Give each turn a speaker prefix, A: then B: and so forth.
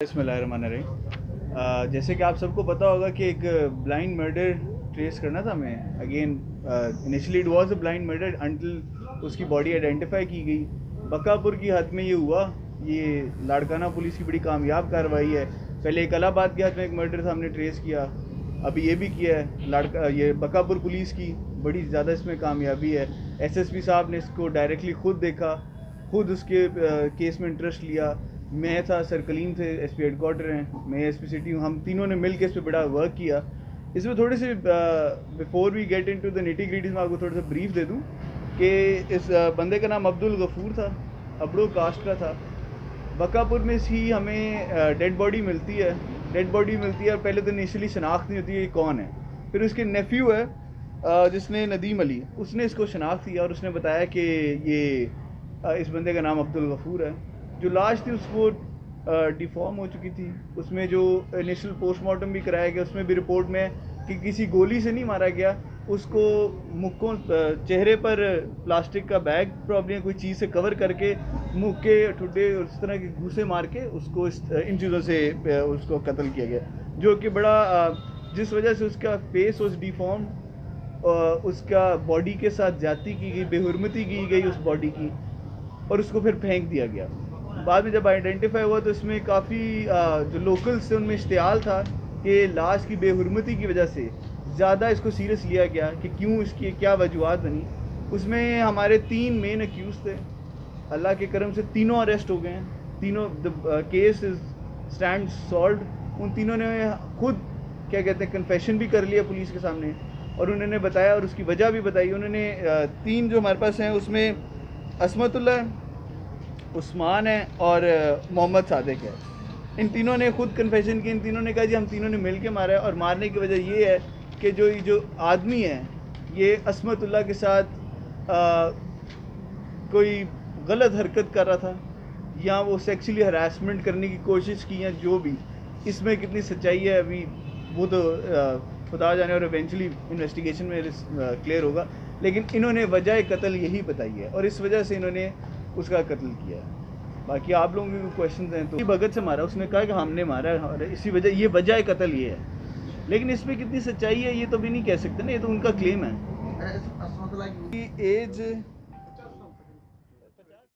A: बिस्मिल्लाहिर्रहमानिर्रहीम। जैसे कि आप सबको पता होगा कि एक ब्लाइंड मर्डर ट्रेस करना था हमें। Again initially it was a blind murder until उसकी बॉडी आइडेंटिफाई की गई। बकापुर की हद में ये हुआ। ये लाड़काना पुलिस की बड़ी कामयाब कार्रवाई है। पहले एक इलाहाबाद के हद में एक मर्डर था, हमने ट्रेस किया, अभी ये भी किया है। ये बकापुर पुलिस की बड़ी ज़्यादा इसमें कामयाबी है। एसएसपी साहब ने इसको डायरेक्टली खुद देखा, खुद उसके केस में इंटरेस्ट लिया। मैं था, सर कलीम थे, एसपी हेडक्वार्टर हैं, मैं एसपी सिटी हूँ। हम तीनों ने मिल के इस पर बड़ा वर्क किया। इसमें थोड़े से before we get into the nitty gritties में आपको थोड़ा सा ब्रीफ दे दूँ कि इस बंदे का नाम अब्दुल गफूर था, अबड़ो कास्ट का था। बकापुर में ही हमें डेड बॉडी मिलती है। और पहले तो इनिशियली शनाख्त नहीं होती है ये कौन है। फिर उसके नेफ्यू है जिसने नदीम अली, उसने इसको शनाख्त किया और उसने बताया कि ये इस बंदे का नाम अब्दुल गफूर है। जो लाश थी उसको डिफॉर्म हो चुकी थी। उसमें जो इनिशियल पोस्टमार्टम भी कराया गया उसमें भी रिपोर्ट में कि किसी गोली से नहीं मारा गया, उसको मुक्कों चेहरे पर प्लास्टिक का बैग प्रॉब्लम कोई चीज़ से कवर करके मुँह के ठुड्डे उस तरह के घूसे मार के उसको इन चीज़ों से उसको कत्ल किया गया। जो कि बड़ा जिस वजह से उसका फेस उस डिफॉर्म, उसका बॉडी के साथ ज्यादती की गई, बेहुरमती की गई उस बॉडी की, और उसको फिर फेंक दिया गया। बाद में जब आइडेंटिफाई हुआ तो इसमें काफ़ी जो लोकल्स थे उनमें इश्तियाल था कि लाश की बेहुरमती की वजह से ज़्यादा इसको सीरियस लिया गया कि क्यों, इसकी क्या वजूहत बनी। उसमें हमारे 3 मेन अक्यूज़ थे। अल्लाह के करम से तीनों अरेस्ट हो गए हैं। तीनों केस इज स्टैंड सॉल्व। उन तीनों ने खुद क्या कहते हैं कन्फेशन भी कर लिया पुलिस के सामने, और उन्होंने बताया और उसकी वजह भी बताई। उन्होंने 3 जो हमारे पास हैं उसमें असमतुल्ला, उस्मान है और मोहम्मद सादिक है। इन तीनों ने खुद कन्फेशन की। इन तीनों ने कहा जी हम तीनों ने मिल के मारा है, और मारने की वजह ये है कि जो आदमी है ये असमतुल्ला के साथ कोई गलत हरकत कर रहा था, या वो सेक्सुअली हरासमेंट करने की कोशिश की, या जो भी इसमें कितनी सच्चाई है अभी वो तो खुदा जाने, और इवेंचुअली इन्वेस्टिगेशन में क्लियर होगा। लेकिन इन्होंने वजह कत्ल यही बताई है और इस वजह से इन्होंने उसका कत्ल किया है। बाकी आप लोगों के क्वेश्चन हैं तो भगत से मारा, उसने कहा कि हमने मारा है, इसी वजह, ये वजह कत्ल ये है। लेकिन इसमें कितनी सच्चाई है ये तो भी नहीं कह सकते ना, ये तो उनका क्लेम है। एज